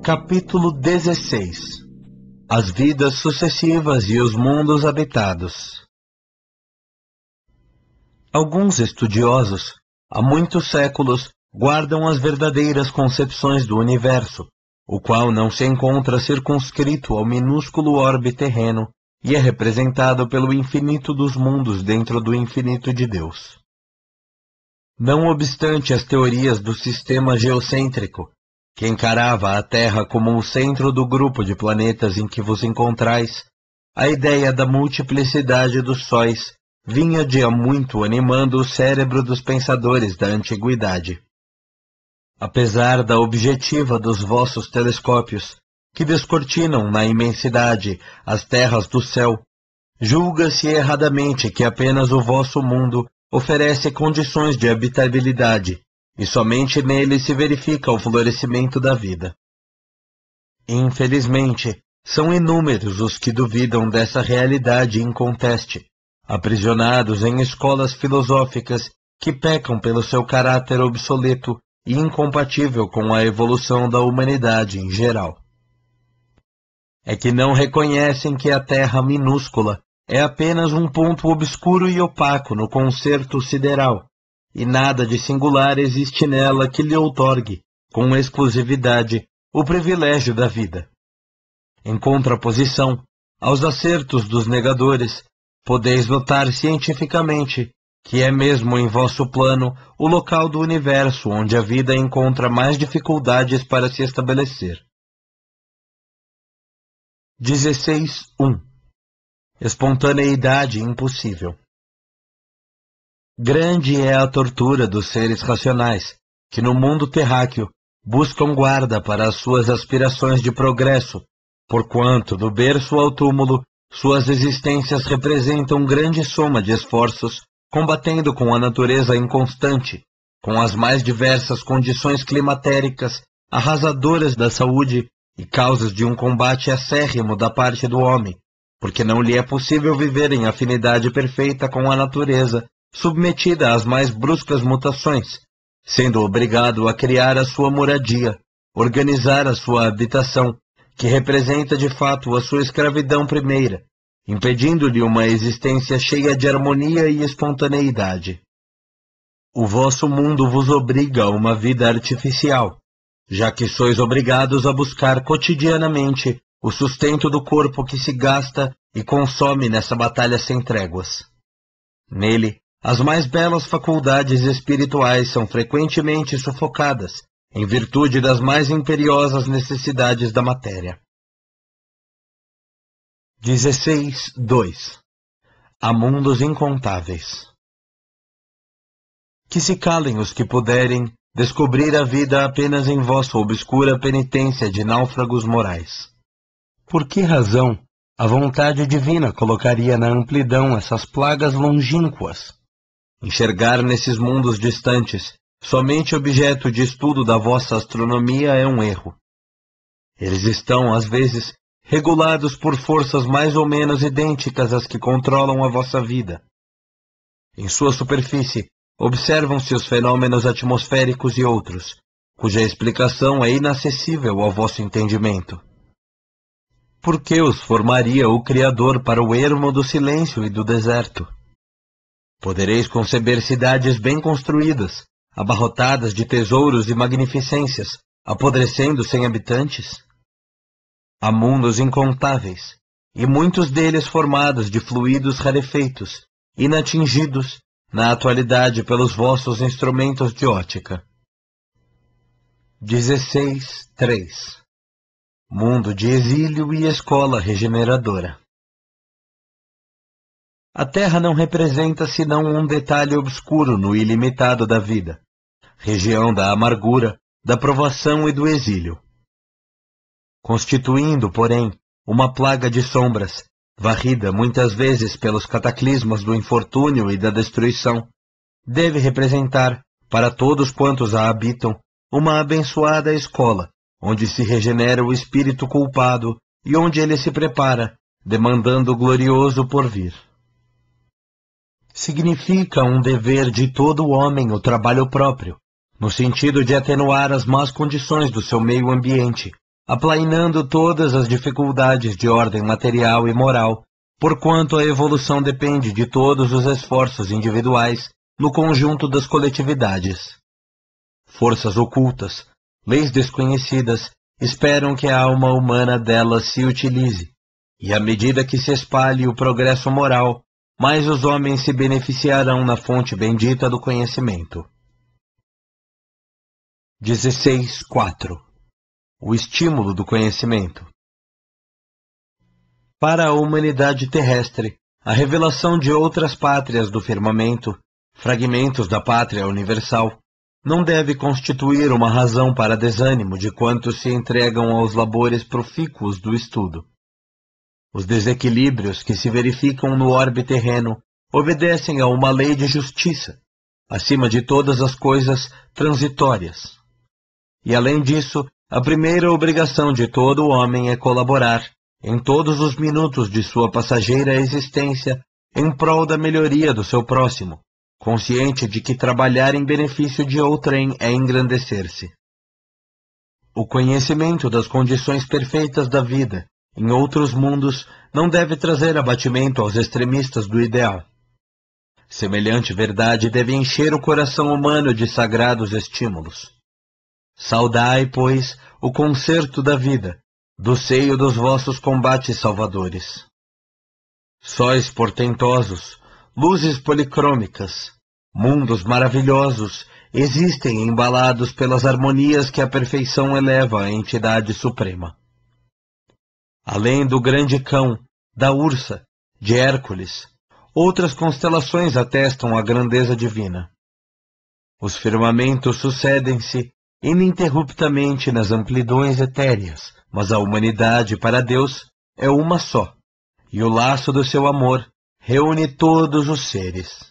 Capítulo 16. As vidas sucessivas e os mundos habitados. Alguns estudiosos, há muitos séculos, guardam as verdadeiras concepções do universo, o qual não se encontra circunscrito ao minúsculo orbe terreno e é representado pelo infinito dos mundos dentro do infinito de Deus. Não obstante as teorias do sistema geocêntrico, que encarava a Terra como o centro do grupo de planetas em que vos encontrais, a ideia da multiplicidade dos sóis vinha de há muito animando o cérebro dos pensadores da antiguidade. Apesar da objetiva dos vossos telescópios, que descortinam na imensidade as terras do céu, julga-se erradamente que apenas o vosso mundo oferece condições de habitabilidade, e somente nele se verifica o florescimento da vida. Infelizmente, são inúmeros os que duvidam dessa realidade inconteste, aprisionados em escolas filosóficas que pecam pelo seu caráter obsoleto e incompatível com a evolução da humanidade em geral. É que não reconhecem que a Terra minúscula é apenas um ponto obscuro e opaco no concerto sideral, e nada de singular existe nela que lhe outorgue, com exclusividade, o privilégio da vida. Em contraposição aos acertos dos negadores, podeis notar cientificamente que é mesmo em vosso plano o local do universo onde a vida encontra mais dificuldades para se estabelecer. 16.1. Espontaneidade impossível. Grande é a tortura dos seres racionais, que no mundo terráqueo buscam guarda para as suas aspirações de progresso, porquanto, do berço ao túmulo, suas existências representam grande soma de esforços, combatendo com a natureza inconstante, com as mais diversas condições climatéricas, arrasadoras da saúde e causas de um combate acérrimo da parte do homem, porque não lhe é possível viver em afinidade perfeita com a natureza, submetida às mais bruscas mutações, sendo obrigado a criar a sua moradia, organizar a sua habitação, que representa de fato a sua escravidão primeira, impedindo-lhe uma existência cheia de harmonia e espontaneidade. O vosso mundo vos obriga a uma vida artificial, já que sois obrigados a buscar cotidianamente o sustento do corpo que se gasta e consome nessa batalha sem tréguas. Nele, as mais belas faculdades espirituais são frequentemente sufocadas, em virtude das mais imperiosas necessidades da matéria. 16.2. Há mundos incontáveis. Que se calem os que puderem descobrir a vida apenas em vossa obscura penitência de náufragos morais. Por que razão a vontade divina colocaria na amplidão essas plagas longínquas? Enxergar nesses mundos distantes somente objeto de estudo da vossa astronomia é um erro. Eles estão, às vezes, regulados por forças mais ou menos idênticas às que controlam a vossa vida. Em sua superfície, observam-se os fenômenos atmosféricos e outros, cuja explicação é inacessível ao vosso entendimento. Por que os formaria o Criador para o ermo do silêncio e do deserto? Podereis conceber cidades bem construídas, abarrotadas de tesouros e magnificências, apodrecendo sem habitantes? Há mundos incontáveis, e muitos deles formados de fluidos rarefeitos, inatingidos, na atualidade pelos vossos instrumentos de ótica. 16.3. Mundo de exílio e escola regeneradora. A Terra não representa senão um detalhe obscuro no ilimitado da vida, região da amargura, da provação e do exílio. Constituindo, porém, uma plaga de sombras, varrida muitas vezes pelos cataclismas do infortúnio e da destruição, deve representar, para todos quantos a habitam, uma abençoada escola, onde se regenera o espírito culpado e onde ele se prepara, demandando o glorioso porvir. Significa um dever de todo homem o trabalho próprio, no sentido de atenuar as más condições do seu meio ambiente, aplainando todas as dificuldades de ordem material e moral, porquanto a evolução depende de todos os esforços individuais no conjunto das coletividades. Forças ocultas, leis desconhecidas, esperam que a alma humana delas se utilize, e à medida que se espalhe o progresso moral, mais os homens se beneficiarão na fonte bendita do conhecimento. 16.4. O estímulo do conhecimento. Para a humanidade terrestre, a revelação de outras pátrias do firmamento, fragmentos da pátria universal, não deve constituir uma razão para desânimo de quantos se entregam aos labores profícuos do estudo. Os desequilíbrios que se verificam no orbe terreno obedecem a uma lei de justiça, acima de todas as coisas transitórias. E além disso, a primeira obrigação de todo homem é colaborar, em todos os minutos de sua passageira existência, em prol da melhoria do seu próximo, consciente de que trabalhar em benefício de outrem é engrandecer-se. O conhecimento das condições perfeitas da vida em outros mundos não deve trazer abatimento aos extremistas do ideal. Semelhante verdade deve encher o coração humano de sagrados estímulos. Saudai, pois, o concerto da vida, do seio dos vossos combates salvadores. Sóis portentosos, luzes policrômicas, mundos maravilhosos, existem embalados pelas harmonias que a perfeição eleva à entidade suprema. Além do grande cão, da ursa, de Hércules, outras constelações atestam a grandeza divina. Os firmamentos sucedem-se ininterruptamente nas amplidões etéreas, mas a humanidade para Deus é uma só, e o laço do seu amor reúne todos os seres.